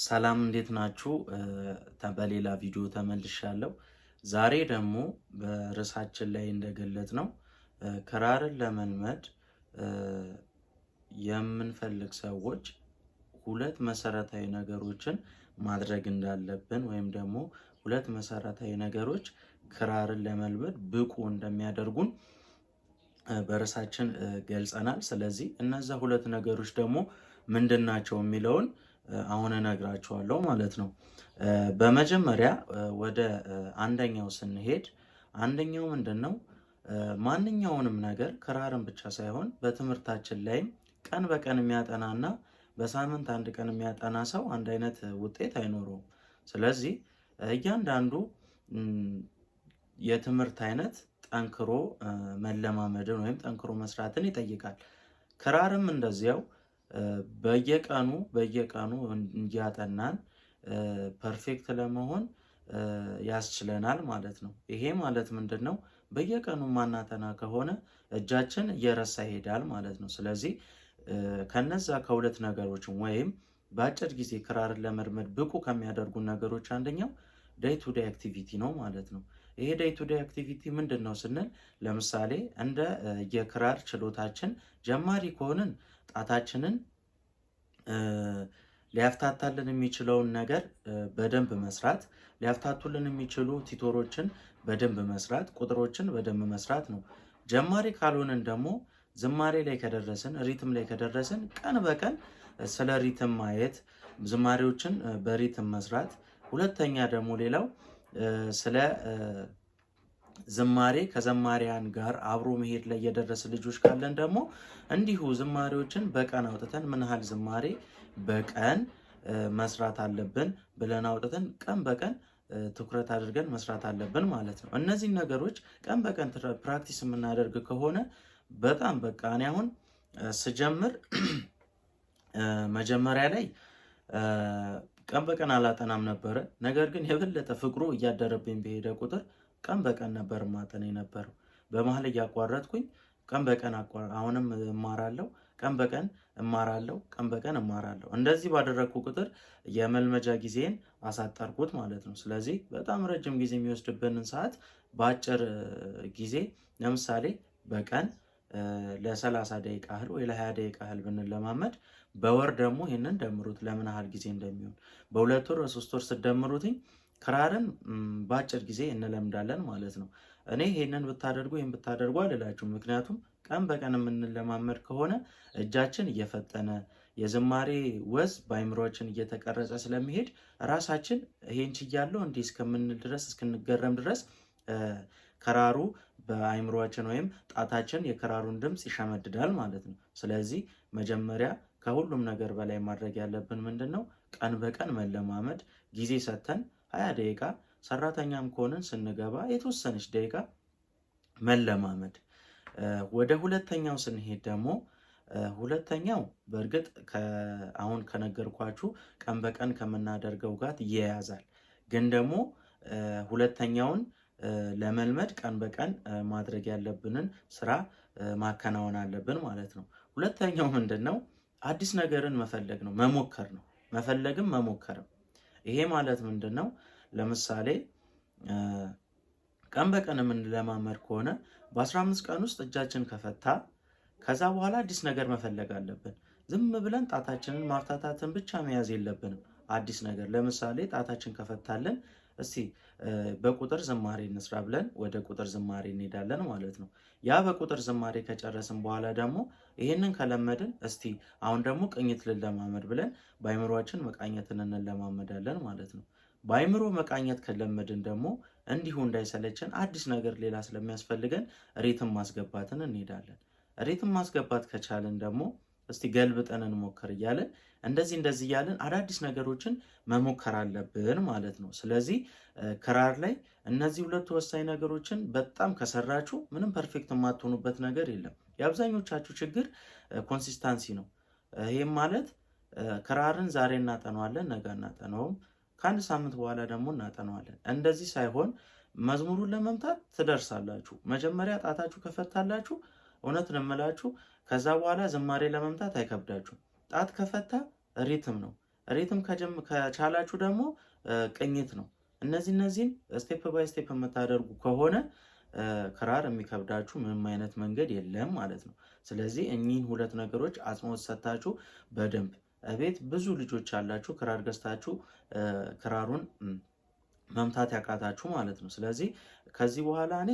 ሰላም እንዴት ናችሁ? በሌላ ቪዲዮ ተመልሻለሁ። ዛሬ ደግሞ በርዕሳችን ላይ እንደገለጽነው ክራርን ለመልመድ የምንፈልግ ሰዎች ሁለት መሰረታዊ ነገሮችን ማድረግ እንዳለብን ወይም ደግሞ ሁለት መሰረታዊ ነገሮች ክራርን ለመልመድ ብቁ እንደሚያደርጉን በርዕሳችን ገልጸናል። ስለዚህ እነዛ ሁለት ነገሮች ደግሞ ምንድናቸው የሚለውን አሁን እነግራችኋለሁ ማለት ነው። በመጀመሪያ ወደ አንደኛው ስንሄድ አንደኛው ምንድነው? ማንኛውንም ነገር ክራርን ብቻ ሳይሆን በትምህርታችን ላይም ቀን በቀን የሚያጠናና በሳምንት አንድ ቀን የሚያጠና ሰው አንድ አይነት ውጤት አይኖረውም። ስለዚህ እያንዳንዱ የትምህርት አይነት ጠንክሮ መለማመድን ወይም ጠንክሮ መስራትን ይጠይቃል። ክራርም እንደዚያው በየቀኑ እያጠናን ፐርፌክት ለመሆን ያስችለናል ማለት ነው። ይሄ ማለት ምንድነው? በየቀኑ ማናጠና ከሆነ እጃችን እየረሳ ይሄዳል ማለት ነው። ስለዚህ ከነዛ ከሁለት ነገሮች ወይም በአጭር ጊዜ ክራርን ለመልመድ ብቁ ከሚያደርጉ ነገሮች አንደኛው ዴይ ቱ ዴይ አክቲቪቲ ነው ማለት ነው። ይሄ ዴይ ቱ ዴይ አክቲቪቲ ምንድን ነው ስንል ለምሳሌ እንደ የክራር ችሎታችን ጀማሪ ከሆንን ጣታችንን ሊያፍታታልን የሚችለውን ነገር በደንብ መስራት፣ ሊያፍታቱልን የሚችሉ ቲቶሮችን በደንብ መስራት፣ ቁጥሮችን በደንብ መስራት ነው። ጀማሪ ካልሆንን ደግሞ ዝማሬ ላይ ከደረስን፣ ሪትም ላይ ከደረስን ቀን በቀን ስለ ሪትም ማየት፣ ዝማሬዎችን በሪትም መስራት። ሁለተኛ ደግሞ ሌላው ስለ ዝማሬ ከዘማሪያን ጋር አብሮ መሄድ ላይ የደረስ ልጆች ካለን ደግሞ እንዲሁ ዝማሬዎችን በቀን አውጥተን ምን ያህል ዝማሬ በቀን መስራት አለብን ብለን አውጥተን ቀን በቀን ትኩረት አድርገን መስራት አለብን ማለት ነው። እነዚህ ነገሮች ቀን በቀን ፕራክቲስ የምናደርግ ከሆነ በጣም በቃ እኔ አሁን ስጀምር መጀመሪያ ላይ ቀን በቀን አላጠናም ነበረ። ነገር ግን የበለጠ ፍቅሩ እያደረብኝ በሄደ ቁጥር ቀን በቀን ነበር ማጠና የነበረው። በመሀል እያቋረጥኩኝ ቀን በቀን አሁንም እማራለሁ፣ ቀን በቀን እማራለሁ፣ ቀን በቀን እማራለሁ። እንደዚህ ባደረግኩ ቁጥር የመልመጃ ጊዜን አሳጠርኩት ማለት ነው። ስለዚህ በጣም ረጅም ጊዜ የሚወስድብንን ሰዓት በአጭር ጊዜ ለምሳሌ በቀን ለ30 ደቂቃ ያህል ወይ ለ20 ደቂቃ ያህል ብንለማመድ በወር ደግሞ ይህንን ደምሩት ለምን ያህል ጊዜ እንደሚሆን። በሁለት ወር በሶስት ወር ስትደምሩትኝ ክራርን በአጭር ጊዜ እንለምዳለን ማለት ነው። እኔ ይሄንን ብታደርጉ ይሄን ብታደርጉ አልላችሁም። ምክንያቱም ቀን በቀን የምንለማመድ ከሆነ እጃችን እየፈጠነ የዝማሬ ወዝ በአይምሮችን እየተቀረጸ ስለሚሄድ ራሳችን ይሄን ችያለሁ እንዲህ እስከምንል ድረስ እስክንገረም ድረስ ክራሩ በአይምሮችን ወይም ጣታችን የክራሩን ድምፅ ይሸመድዳል ማለት ነው። ስለዚህ መጀመሪያ ከሁሉም ነገር በላይ ማድረግ ያለብን ምንድነው? ቀን በቀን መለማመድ፣ ጊዜ ሰጥተን 20 ደቂቃ ሰራተኛም ከሆነን ስንገባ የተወሰነች ደቂቃ መለማመድ። ወደ ሁለተኛው ስንሄድ ደግሞ ሁለተኛው በእርግጥ አሁን ከነገርኳችሁ ቀን በቀን ከምናደርገው ጋር ይያያዛል። ግን ደግሞ ሁለተኛውን ለመልመድ ቀን በቀን ማድረግ ያለብንን ስራ ማከናወን አለብን ማለት ነው። ሁለተኛው ምንድነው? አዲስ ነገርን መፈለግ ነው፣ መሞከር ነው። መፈለግም መሞከርም። ይሄ ማለት ምንድነው? ለምሳሌ ቀን በቀን የምንለማመድ ከሆነ በ15 ቀን ውስጥ እጃችን ከፈታ ከዛ በኋላ አዲስ ነገር መፈለግ አለብን። ዝም ብለን ጣታችንን ማፍታታትን ብቻ መያዝ የለብንም። አዲስ ነገር ለምሳሌ ጣታችን ከፈታልን እስቲ በቁጥር ዝማሬ እንስራ ብለን ወደ ቁጥር ዝማሬ እንሄዳለን ማለት ነው። ያ በቁጥር ዝማሬ ከጨረስን በኋላ ደግሞ ይህንን ከለመድን እስቲ አሁን ደግሞ ቅኝት ልለማመድ ብለን በአይምሮአችን መቃኘትን እንለማመዳለን ማለት ነው። በአይምሮ መቃኘት ከለመድን ደግሞ እንዲሁ እንዳይሰለችን አዲስ ነገር ሌላ ስለሚያስፈልገን ሪትም ማስገባትን እንሄዳለን። ሪትም ማስገባት ከቻልን ደግሞ እስቲ ገልብጠን እንሞክር እያለን እንደዚህ እያለን አዳዲስ ነገሮችን መሞከር አለብን ማለት ነው። ስለዚህ ክራር ላይ እነዚህ ሁለቱ ወሳኝ ነገሮችን በጣም ከሰራችሁ ምንም ፐርፌክት የማትሆኑበት ነገር የለም። የአብዛኞቻችሁ ችግር ኮንሲስታንሲ ነው። ይህም ማለት ክራርን ዛሬ እናጠነዋለን፣ ነገ እናጠነውም፣ ከአንድ ሳምንት በኋላ ደግሞ እናጠነዋለን። እንደዚህ ሳይሆን መዝሙሩን ለመምታት ትደርሳላችሁ። መጀመሪያ ጣታችሁ ከፈታላችሁ እውነት ነው የምላችሁ ከዛ በኋላ ዝማሬ ለመምታት አይከብዳችሁም። ጣት ከፈታ ሪትም ነው። ሪትም ከቻላችሁ ደግሞ ቅኝት ነው። እነዚህን ስቴፕ ባይ ስቴፕ የምታደርጉ ከሆነ ክራር የሚከብዳችሁ ምንም አይነት መንገድ የለም ማለት ነው። ስለዚህ እኚህን ሁለት ነገሮች አጽንኦት ሰጥታችሁ በደንብ ቤት ብዙ ልጆች ያላችሁ ክራር ገዝታችሁ ክራሩን መምታት ያቃታችሁ ማለት ነው። ስለዚህ ከዚህ በኋላ እኔ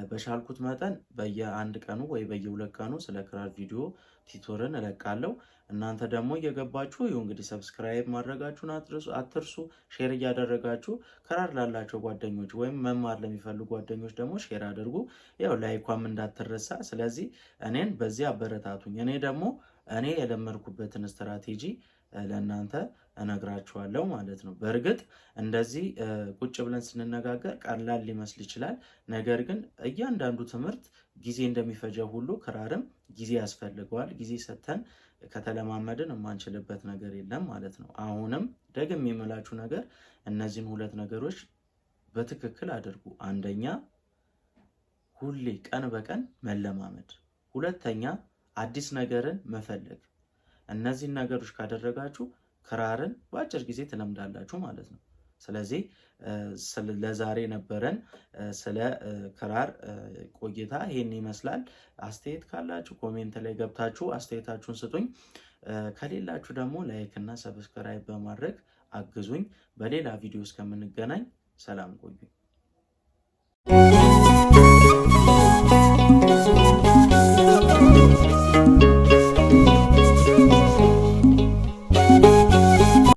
በሻልኩት መጠን በየአንድ ቀኑ ወይ በየሁለት ቀኑ ስለ ክራር ቪዲዮ ቲቶርን እለቃለሁ። እናንተ ደግሞ እየገባችሁ ይኸው እንግዲህ ሰብስክራይብ ማድረጋችሁን አትርሱ። ሼር እያደረጋችሁ ክራር ላላቸው ጓደኞች ወይም መማር ለሚፈልጉ ጓደኞች ደግሞ ሼር አድርጉ። ያው ላይኳም እንዳትረሳ። ስለዚህ እኔን በዚህ አበረታቱኝ። እኔ ደግሞ እኔ የለመድኩበትን ስትራቴጂ ለእናንተ እነግራችኋለሁ ማለት ነው። በእርግጥ እንደዚህ ቁጭ ብለን ስንነጋገር ቀላል ሊመስል ይችላል። ነገር ግን እያንዳንዱ ትምህርት ጊዜ እንደሚፈጀው ሁሉ ክራርም ጊዜ ያስፈልገዋል። ጊዜ ሰጥተን ከተለማመድን የማንችልበት ነገር የለም ማለት ነው። አሁንም ደግም የምላችሁ ነገር እነዚህን ሁለት ነገሮች በትክክል አድርጉ። አንደኛ ሁሌ ቀን በቀን መለማመድ፣ ሁለተኛ አዲስ ነገርን መፈለግ። እነዚህን ነገሮች ካደረጋችሁ ክራርን በአጭር ጊዜ ትለምዳላችሁ ማለት ነው። ስለዚህ ለዛሬ ነበረን ስለ ክራር ቆይታ ይሄን ይመስላል። አስተያየት ካላችሁ ኮሜንት ላይ ገብታችሁ አስተያየታችሁን ስጡኝ። ከሌላችሁ ደግሞ ላይክ እና ሰብስክራይብ በማድረግ አግዙኝ። በሌላ ቪዲዮ እስከምንገናኝ ሰላም ቆዩኝ።